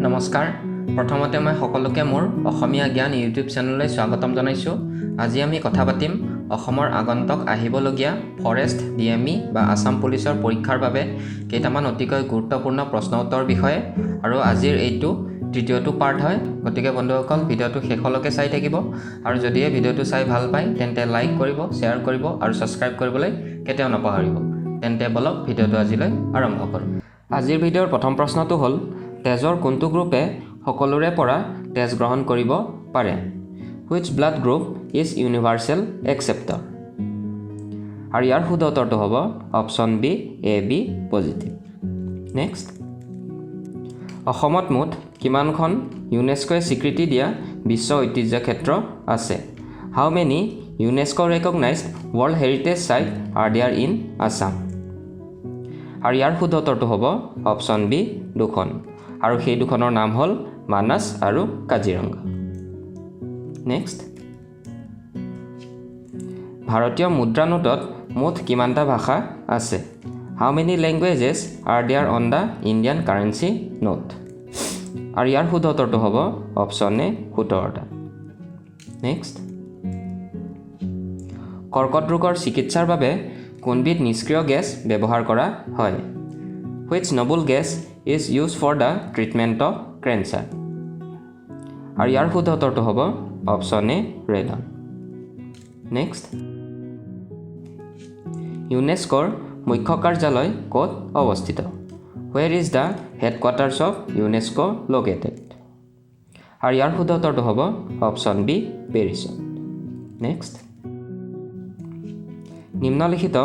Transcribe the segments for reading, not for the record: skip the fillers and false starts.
নমস্কাৰ প্ৰথমতে মই সকলোকে মোৰ অসমীয়া জ্ঞান ইউটিউব চেনেললৈ স্বাগতম জনাইছোঁ। আজি আমি কথা পাতিম অসমৰ আগন্তুক আহিবলগীয়া ফৰেষ্ট ডিএমই বা আসাম পুলিচৰ পৰীক্ষাৰ বাবে কেইটামান অতিকৈ গুৰুত্বপূৰ্ণ প্ৰশ্ন উত্তৰ বিষয়ে আৰু আজিৰ এইটো তৃতীয়টো পাৰ্ট হয়। গতিকে বন্ধুসকল ভিডিঅ'টো শেষলৈকে চাই থাকিব আৰু যদি এই ভিডিঅ'টো চাই ভাল পায় তেন্তে লাইক কৰিব, শ্বেয়াৰ কৰিব আৰু ছাবস্ক্ৰাইব কৰিবলৈ কেতিয়াও নাপাহৰিব। তেন্তে বলক ভিডিঅ'টো আজিলৈ আৰম্ভ কৰোঁ। আজিৰ ভিডিঅ'ৰ প্ৰথম প্ৰশ্নটো হ'ল তেজৰ কোনটো গ্ৰুপে সকলোৰে পৰা তেজ গ্ৰহণ কৰিব পাৰে? Which blood group is universal acceptor? আৰু ইয়াৰ শুদ্ধ উত্তৰটো হ'ব option B AB positive. Next, অসমত মুঠ কিমানখন ইউনেস্কোৱে স্বীকৃতি দিয়া বিশ্ব ঐতিহ্য ক্ষেত্ৰ আছে? How many UNESCO recognized World Heritage Site are there in Assam? আৰু ইয়াৰ শুদ্ধ উত্তৰটো হ'ব অপশ্যন বি 2খন, আৰু সেই দুখনৰ নাম হ'ল মানস আৰু কাজিৰঙা। নেক্সট, ভাৰতীয় মুদ্ৰা নোটত মুঠ কিমানটা ভাষা আছে? How many languages are there on the Indian currency note? আৰু ইয়াৰ শুদ্ধ উত্তৰটো হ'ব অপশ্যন এ 17টা। নেক্সট, কৰ্কট ৰোগৰ চিকিৎসাৰ বাবে কোনবিধ নিষ্ক্ৰিয় গেছ ব্যৱহাৰ কৰা হয়? Which noble gas is used for the treatment of cancer? আৰু ইয়াৰ শুদ্ধ উত্তৰটো হ'ব অপশ্যন এ ৰেডন। নেক্সট, ইউনেস্কোৰ মুখ্য কাৰ্যালয় ক'ত অৱস্থিত? Where is the headquarters of UNESCO located? আৰু ইয়াৰ শুদ্ধ উত্তৰটো হ'ব অপশ্যন বি পেৰিছত। নেক্সট, নিম্নলিখিত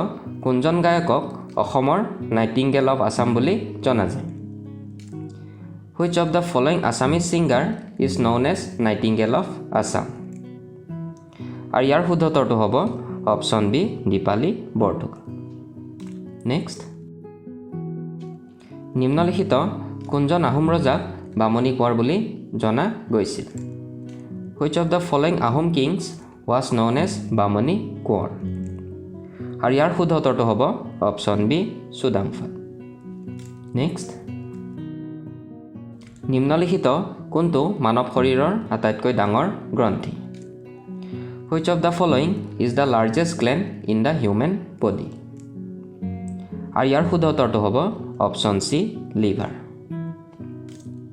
কোনজন গায়কক অসমৰ নাইটিংগেল অফ আছাম বুলি জনা যায়? Which of the following Assamese singer is known as Nightingale of Assam? আৰু ইয়াৰ শুদ্ধ উত্তৰটো হ'ব অপশ্যন বি দীপালী বৰঠুকা। নেক্সট, নিম্নলিখিত কোনজন আহোম ৰজাক বামুণী কোঁৱৰ বুলি জনা গৈছিল? Which of the following Ahom kings was known as বামুণী কোঁৱৰ? আৰু ইয়াৰ শুদ্ধ উত্তৰটো হ'ব অপশ্যন বি চুদাংফা। নেক্সট, নিম্নলিখিত কোনটো মানৱ শৰীৰৰ আটাইতকৈ ডাঙৰ গ্ৰন্থি? Which of the following is the largest gland in the human body? আৰু ইয়াৰ শুদ্ধ উত্তৰটো হ'ব অপশ্যন চি লিভাৰ।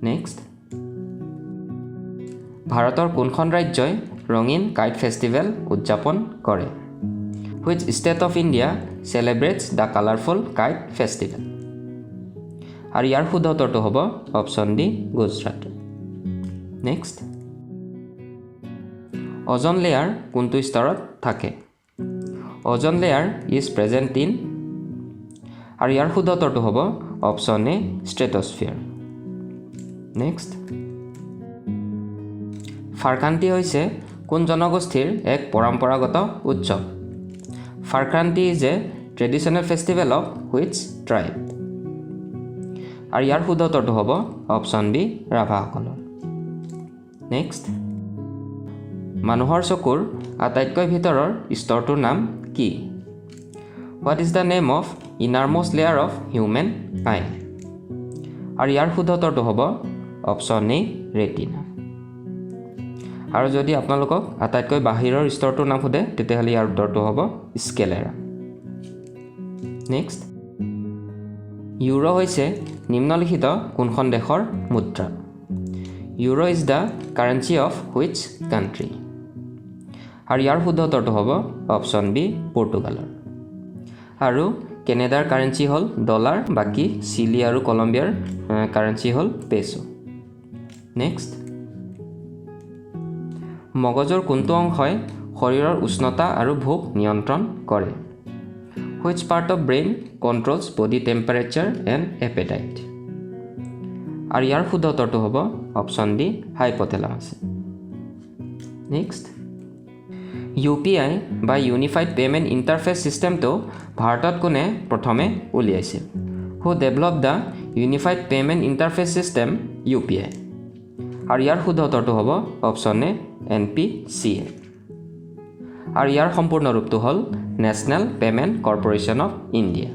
নেক্সট, ভাৰতৰ কোনখন ৰাজ্যই ৰঙীন কাইট ফেষ্টিভেল উদযাপন কৰে? Which state of India celebrates the colorful kite festival? আৰু ইয়াৰ শুদ্ধ উত্তৰটো হ'ব অপশ্যন ডি গুজৰাট। নেক্সট, অজন লেয়াৰ কোনটো স্তৰত থাকে? অজন লেয়াৰ ইজ প্ৰেজেণ্ট ইন, আৰু ইয়াৰ শুদ্ধ উত্তৰটো হ'ব অপশ্যন এ ষ্ট্ৰেটছফিয়াৰ। নেক্সট, ফাৰক্ৰান্তি হৈছে কোন জনগোষ্ঠীৰ এক পৰম্পৰাগত উৎসৱ? Farkranti is a traditional festival of which tribe? আৰু ইয়াৰ শুদ্ধ উত্তৰটো হ'ব অপশ্যন বি ৰাভাসকলৰ। নেক্সট, মানুহৰ চকুৰ আটাইতকৈ ভিতৰৰ স্তৰটোৰ নাম কি? What is the name of innermost layer of human eye? আৰু ইয়াৰ শুদ্ধ উত্তৰটো হ'ব অপশ্যন এ ৰেটিনা। আৰু যদি আপোনালোকক আটাইতকৈ বাহিৰৰ স্তৰটোৰ নাম সোধে তেতিয়াহ'লে ইয়াৰ উত্তৰটো হ'ব স্কেলেৰা। নেক্সট, ইউৰো হৈছে নিম্নলিখিত কোনখন দেশৰ মুদ্ৰা? Euro is the currency of which country? আৰু ইয়াৰ শুদ্ধ উত্তৰটো হ'ব অপশ্যন বি পৰ্তুগালৰ। আৰু কেনেডাৰ কাৰেঞ্চি হ'ল ডলাৰ, বাকী চিলি আৰু কলম্বিয়াৰ কাৰেঞ্চি হ'ল পেছো। নেক্সট, মগজুৰ কোনটো অংশই শৰীৰৰ উষ্ণতা আৰু ভোক নিয়ন্ত্ৰণ কৰে? Which part of brain controls body temperature and appetite? আৰু ইয়াৰ শুদ্ধ উত্তৰটো হ'ব অপশ্যন ডি হাইপথেলামাছ। নেক্সট, UPI বা ইউনিফাইড পে'মেণ্ট ইণ্টাৰফেচ ছিষ্টেমটো ভাৰতত কোনে প্ৰথমে উলিয়াইছিল? Who developed the Unified Payment Interface System UPI? আৰু ইয়াৰ শুদ্ধ উত্তৰটো হ'ব অপশ্যন এ NPCA। আৰু ইয়াৰ সম্পূৰ্ণ ৰূপটো হ'ল National Payment Corporation of India.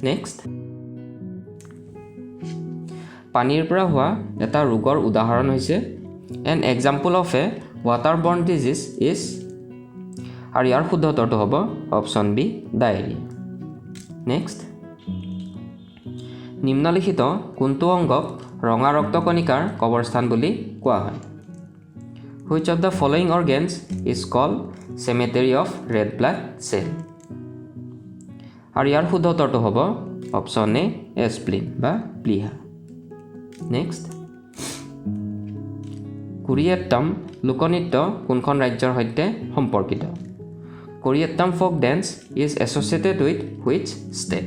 Next, পানীৰ পৰা হোৱা এটা ৰোগৰ উদাহৰণ হৈছে an example of a waterborne disease is আৰু ইয়াৰ শুদ্ধ উত্তৰটো হ'ব অপশ্যন বি ডায়েৰিয়া। নেক্সট, নিম্নলিখিত কোনটো অংগক ৰঙা ৰক্তকণিকাৰ কবৰস্থান বুলি কোৱা হয়? Which of the following organs is called cemetery of red blood cell? আৰু ইয়াৰ শুদ্ধ উত্তৰটো হ'ব অপশ্যন এ স্প্লিন বা প্লিহা। নেক্সট, কুৰিয়েট্টম লোকনৃত্য কোনখন ৰাজ্যৰ সৈতে সম্পৰ্কিত? Kuriyattam folk dance is associated with which state?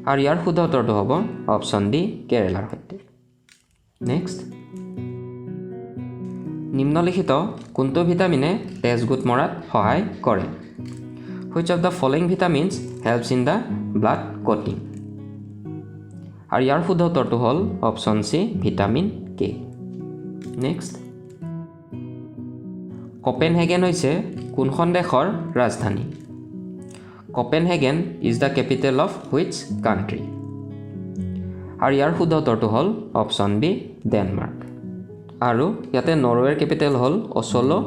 আৰু ইয়াৰ শুদ্ধ উত্তৰটো হ'ব অপশ্যন ডি কেৰেলাৰ সৈতে। নেক্সট, নিম্নলিখিত কোনটো ভিটামিনে তেজ গোট মৰাত সহায় কৰে? Which of the following vitamins helps in the blood clotting? আৰু ইয়াৰ শুদ্ধ উত্তৰটো হ'ল option C vitamin K. Next, Copenhagen হৈছে কোনখন দেশৰ ৰাজধানী? Copenhagen is the capital of which country? আৰু ইয়াৰ শুদ্ধ উত্তৰটো হ'ল অপশ্যন বি ডেনমাৰ্ক। আৰু ইয়াতে নৰৱেৰ কেপিটেল হ'ল অছলো,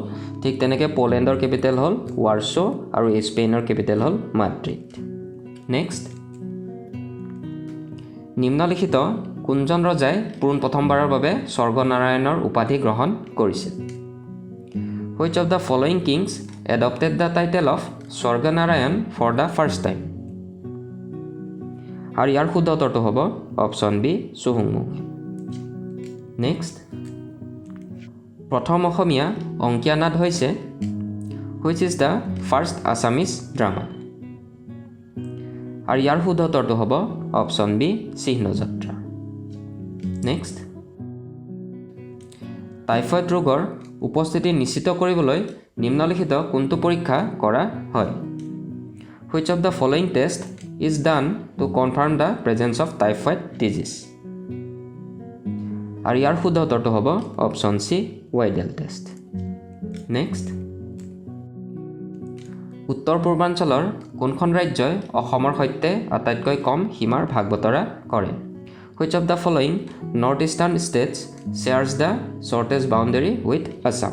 ঠিক তেনেকৈ পলেণ্ডৰ কেপিটেল হ'ল ৱাৰ্ছ আৰু স্পেইনৰ কেপিটেল হ'ল মাদ্ৰিদ। নেক্সট, নিম্নলিখিত কোনজন ৰজাই প্ৰথমবাৰৰ বাবে স্বৰ্গনাৰায়ণৰ উপাধি গ্ৰহণ কৰিছিল? Which of the following kings adopted the title of Swarganarayan for the first time? আৰু ইয়াৰ শুদ্ধ উত্তৰটো হ'ব অপশ্যন বি চুহুংমুং। নেক্সট, প্ৰথম অসমীয়া অংকীয়া নাট হৈছে which is the first Assamese drama? আৰু ইয়াৰ শুদ্ধ উত্তৰটো হ'ব অপশ্যন বি চিহ্নযাত্ৰা। নেক্সট, টাইফয়েড ৰোগৰ উপস্থিতি নিশ্চিত কৰিবলৈ নিম্নলিখিত কোনটো পৰীক্ষা কৰা হয়? Which of the following test is done to confirm the presence of typhoid disease? আৰু ইয়াৰ শুদ্ধ উত্তৰটো হ'ব option C Widal test. Next, উত্তৰ পূৰ্বাঞ্চলৰ কোনখন ৰাজ্যই অসমৰ সৈতে আটাইতকৈ কম সীমাৰ ভাগ বতৰা কৰে? Which of the following north eastern states shares the shortest boundary with Assam?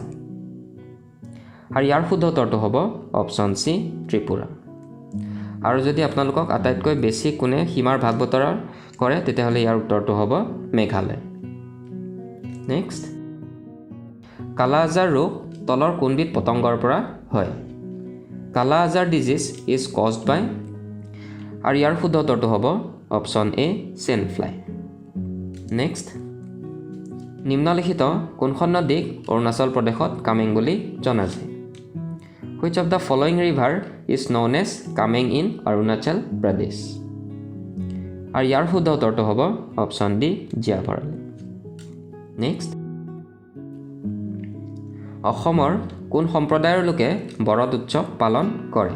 আৰু ইয়াৰ শুদ্ধ উত্তৰটো হ'ব অপশ্যন চি ত্ৰিপুৰা। আৰু যদি আপোনালোকক আটাইতকৈ বেছি কোনে সীমাৰ ভাগ বতৰা কৰে তেতিয়াহ'লে ইয়াৰ উত্তৰটো হ'ব মেঘালয়। নেক্সট, কালা আজাৰ ৰোগ তলৰ কোনবিধ পতংগৰ পৰা হয়? কালা আজাৰ ডিজিজ ইজ কজড বাই? আৰু ইয়াৰ শুদ্ধ উত্তৰটো হ'ব option A chain fly. Next, নিম্নলিখিত কোনখন নদীক অৰুণাচল প্ৰদেশত কামেং বুলি জনা যায়? Which of the following river is known as Kameng in Arunachal Pradesh? আৰু ইয়াৰ শুদ্ধ উত্তৰটো হ'ব অপশ্যন ডি জিয়াভৰালী। নেক্সট, অসমৰ কোন সম্প্ৰদায়ৰ লোকে বৰদ উৎসৱ পালন কৰে?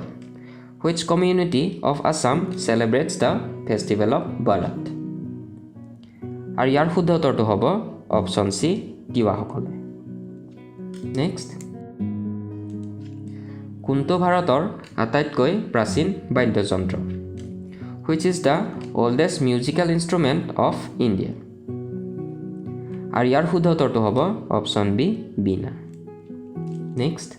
Which community of Assam celebrates the festival of Barat? আৰু ইয়াৰ শুদ্ধ উত্তৰটো হ'ব অপশ্যন চি তিৱাসকলে। নেক্সট, কোনটো ভাৰতৰ আটাইতকৈ প্ৰাচীন বাদ্যযন্ত্ৰ? Which is the oldest musical instrument of India? আৰু ইয়াৰ শুদ্ধ উত্তৰটো হ'ব অপশ্যন বি বীণা। নেক্সট,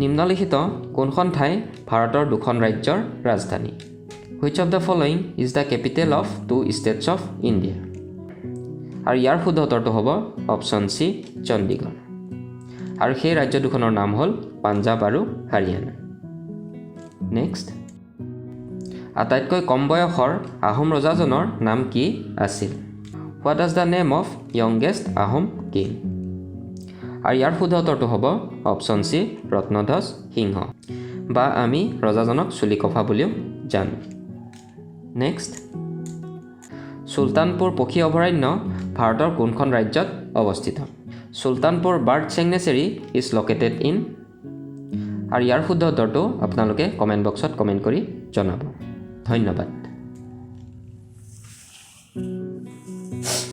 নিম্নলিখিত কোনখন ঠাই ভাৰতৰ দুখন ৰাজ্যৰ ৰাজধানী? Which of the following is the capital of two states of India? আৰু ইয়াৰ শুদ্ধ উত্তৰটো হ'ব অপশ্যন চি চণ্ডীগড়। আৰু সেই ৰাজ্য দুখনৰ নাম হ'ল পাঞ্জাৱ আৰু হাৰিয়ানা। নেক্সট, আটাইতকৈ কম বয়সৰ আহোম ৰজাজনৰ নাম কি আছিল? What is the name of youngest Ahom king? আৰু ইয়াৰ শুদ্ধ উত্তৰটো হ'ব অপশ্যন চি ৰত্নধ্বজ সিংহ, বা আমি ৰজাজনক চুলিকফা বুলিও জানো। নেক্সট, চুলতানপুৰ পক্ষী অভয়াৰণ্য ভাৰতৰ কোনখন ৰাজ্যত অৱস্থিত? Sultanpur bird sanctuary is located in? আৰু ইয়াৰ শুদ্ধ উত্তৰটো আপোনালোকে কমেণ্ট বক্সত কমেণ্ট কৰি জনাব। ধন্যবাদ।